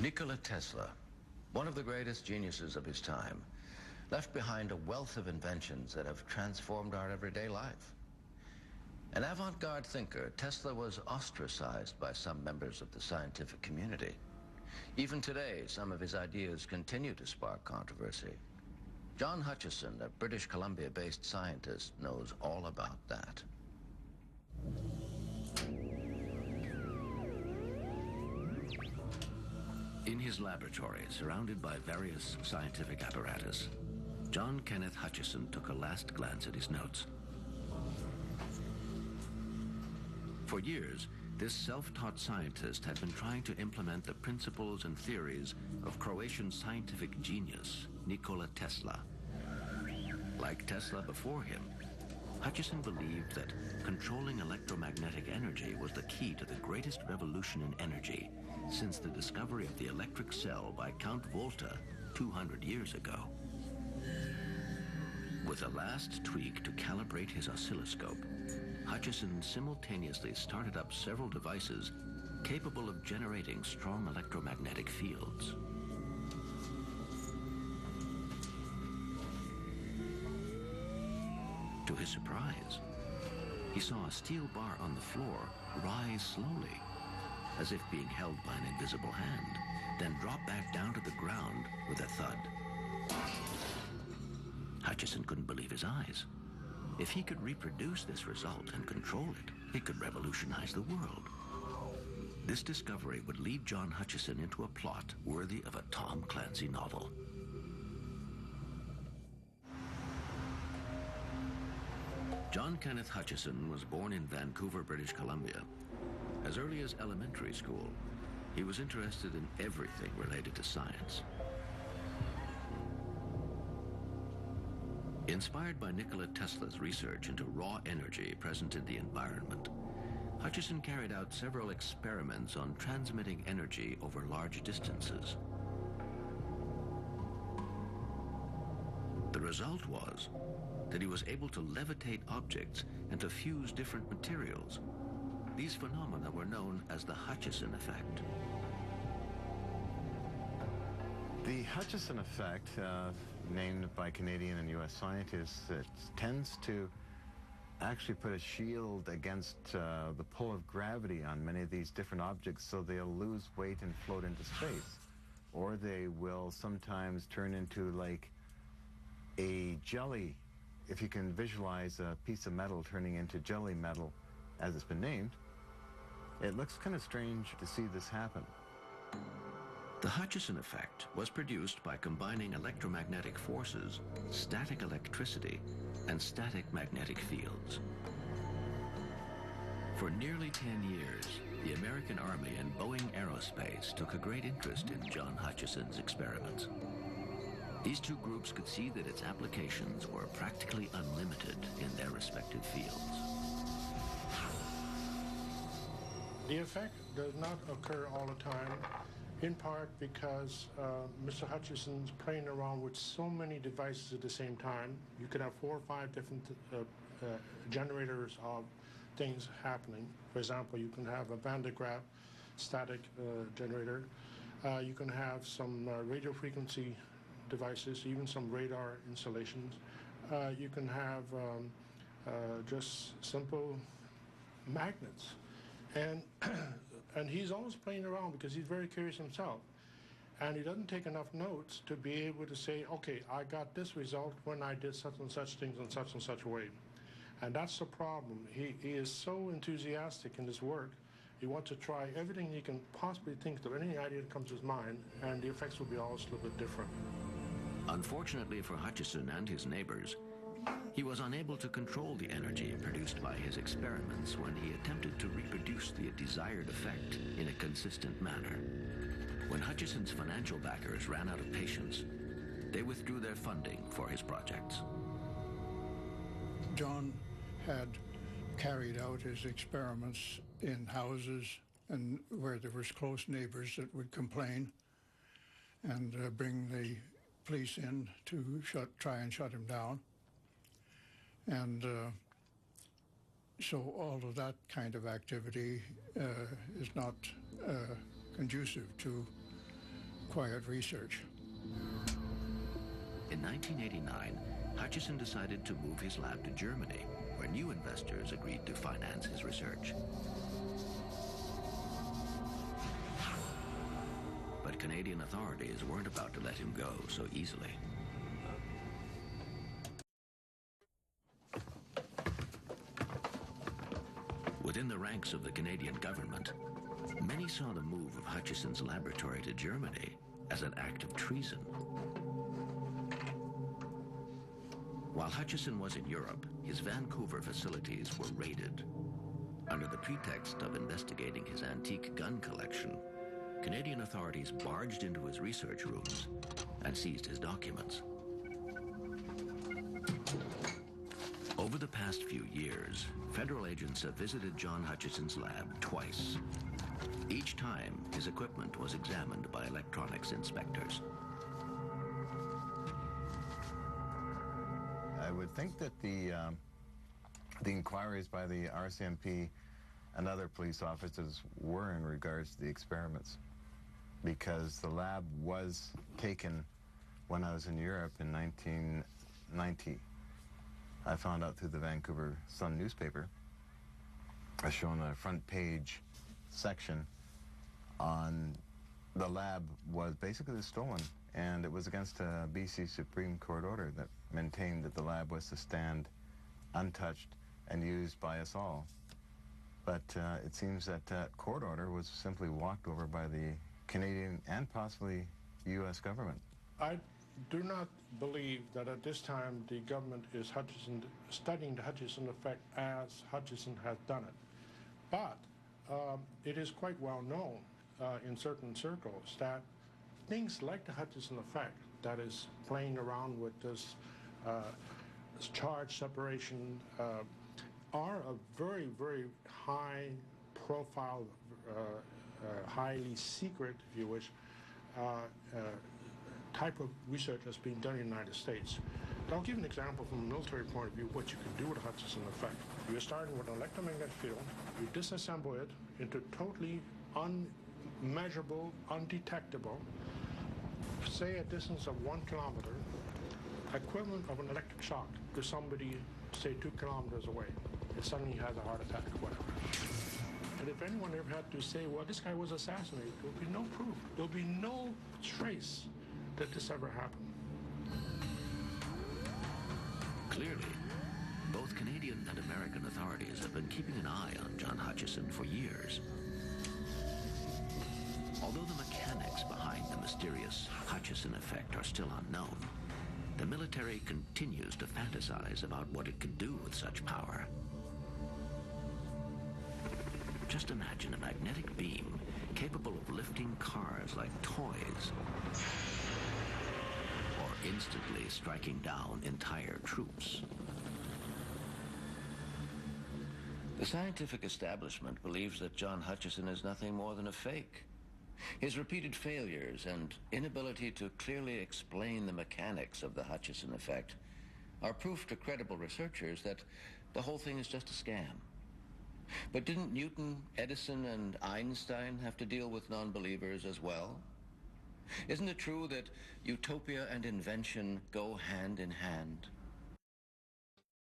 Nikola Tesla, one of the greatest geniuses of his time, left behind a wealth of inventions that have transformed our everyday life. An avant-garde thinker, Tesla was ostracized by some members of the scientific community. Even today, some of his ideas continue to spark controversy. John Hutchison, a British Columbia-based scientist, knows all about that. In his laboratory, surrounded by various scientific apparatus, John Kenneth Hutchison took a last glance at his notes. For years, this self-taught scientist had been trying to implement the principles and theories of Croatian scientific genius, Nikola Tesla. Like Tesla before him, Hutchison believed that controlling electromagnetic energy was the key to the greatest revolution in energy since the discovery of the electric cell by Count Volta 200 years ago. With a last tweak to calibrate his oscilloscope, Hutchison simultaneously started up several devices capable of generating strong electromagnetic fields. To his surprise, he saw a steel bar on the floor rise slowly, as if being held by an invisible hand, then drop back down to the ground with a thud. Hutchison couldn't believe his eyes. If he could reproduce this result and control it, it could revolutionize the world. This discovery would lead John Hutchison into a plot worthy of a Tom Clancy novel. John Kenneth Hutchison was born in Vancouver, British Columbia. As early as elementary school, he was interested in everything related to science. Inspired by Nikola Tesla's research into raw energy present in the environment, Hutchison carried out several experiments on transmitting energy over large distances. The result was that he was able to levitate objects and to fuse different materials. These phenomena were known as the Hutchison effect. The Hutchison effect, named by Canadian and U.S. scientists, it tends to actually put a shield against the pull of gravity on many of these different objects, so they'll lose weight and float into space. Or they will sometimes turn into like a jelly. If you can visualize a piece of metal turning into jelly metal, as it's been named, it looks kind of strange to see this happen. The Hutchison effect was produced by combining electromagnetic forces, static electricity, and static magnetic fields. For nearly 10 years, the American Army and Boeing Aerospace took a great interest in John Hutchison's experiments. These two groups could see that its applications were practically unlimited in their respective fields. The effect does not occur all the time, in part because Mr. Hutchison's playing around with so many devices at the same time. You could have 4 or 5 different generators of things happening. For example, you can have a Van de Graaff static generator. You can have some radio frequency devices, even some radar installations. You can have just simple magnets. And he's always playing around because he's very curious himself. And he doesn't take enough notes to be able to say, okay, I got this result when I did such and such things in such and such a way. And that's the problem. He is so enthusiastic in his work. He wants to try everything he can possibly think of, any idea that comes to his mind, and the effects will be always a little bit different. Unfortunately for Hutchison and his neighbors, he was unable to control the energy produced by his experiments when he attempted to reproduce the desired effect in a consistent manner. When Hutchison's financial backers ran out of patience, they withdrew their funding for his projects. John had carried out his experiments in houses and where there was close neighbors that would complain and bring the police in to try and shut him down. And so all of that kind of activity is not conducive to quiet research. In 1989, Hutchison decided to move his lab to Germany, where new investors agreed to finance his research. But Canadian authorities weren't about to let him go so easily. Within the ranks of the Canadian government, many saw the move of Hutchison's laboratory to Germany as an act of treason. While Hutchison was in Europe, his Vancouver facilities were raided. Under the pretext of investigating his antique gun collection, Canadian authorities barged into his research rooms and seized his documents. Over the past few years, federal agents have visited John Hutchison's lab twice. Each time, his equipment was examined by electronics inspectors. I would think that the inquiries by the RCMP and other police officers were in regards to the experiments, because the lab was taken when I was in Europe in 1990. I found out through the Vancouver Sun newspaper. I shown a front page section on the lab was basically stolen, and it was against a BC Supreme Court order that maintained that the lab was to stand untouched and used by us all. But it seems that that court order was simply walked over by the Canadian and possibly U.S. government. I do not believe that at this time the government is studying the Hutchison effect as Hutchison has done it. But it is quite well known in certain circles that things like the Hutchison effect, that is playing around with this charge separation, are a very, very high profile, highly secret, if you wish, type of research that's being done in the United States. I'll give an example from a military point of view what you can do with the Hutchison effect. You're starting with an electromagnetic field, you disassemble it into totally unmeasurable, undetectable, say a distance of 1 kilometer, equivalent of an electric shock to somebody, say 2 kilometers away. It suddenly has a heart attack or whatever. And if anyone ever had to say, well, this guy was assassinated, there'll be no proof. There'll be no trace that this ever happened. Clearly, both Canadian and American authorities have been keeping an eye on John Hutchison for years. Although the mechanics behind the mysterious Hutchison effect are still unknown, the military continues to fantasize about what it could do with such power. Just imagine a magnetic beam capable of lifting cars like toys, or instantly striking down entire troops. The scientific establishment believes that John Hutchison is nothing more than a fake. His repeated failures and inability to clearly explain the mechanics of the Hutchison effect are proof to credible researchers that the whole thing is just a scam. But didn't Newton, Edison, and Einstein have to deal with non-believers as well? Isn't it true that utopia and invention go hand in hand?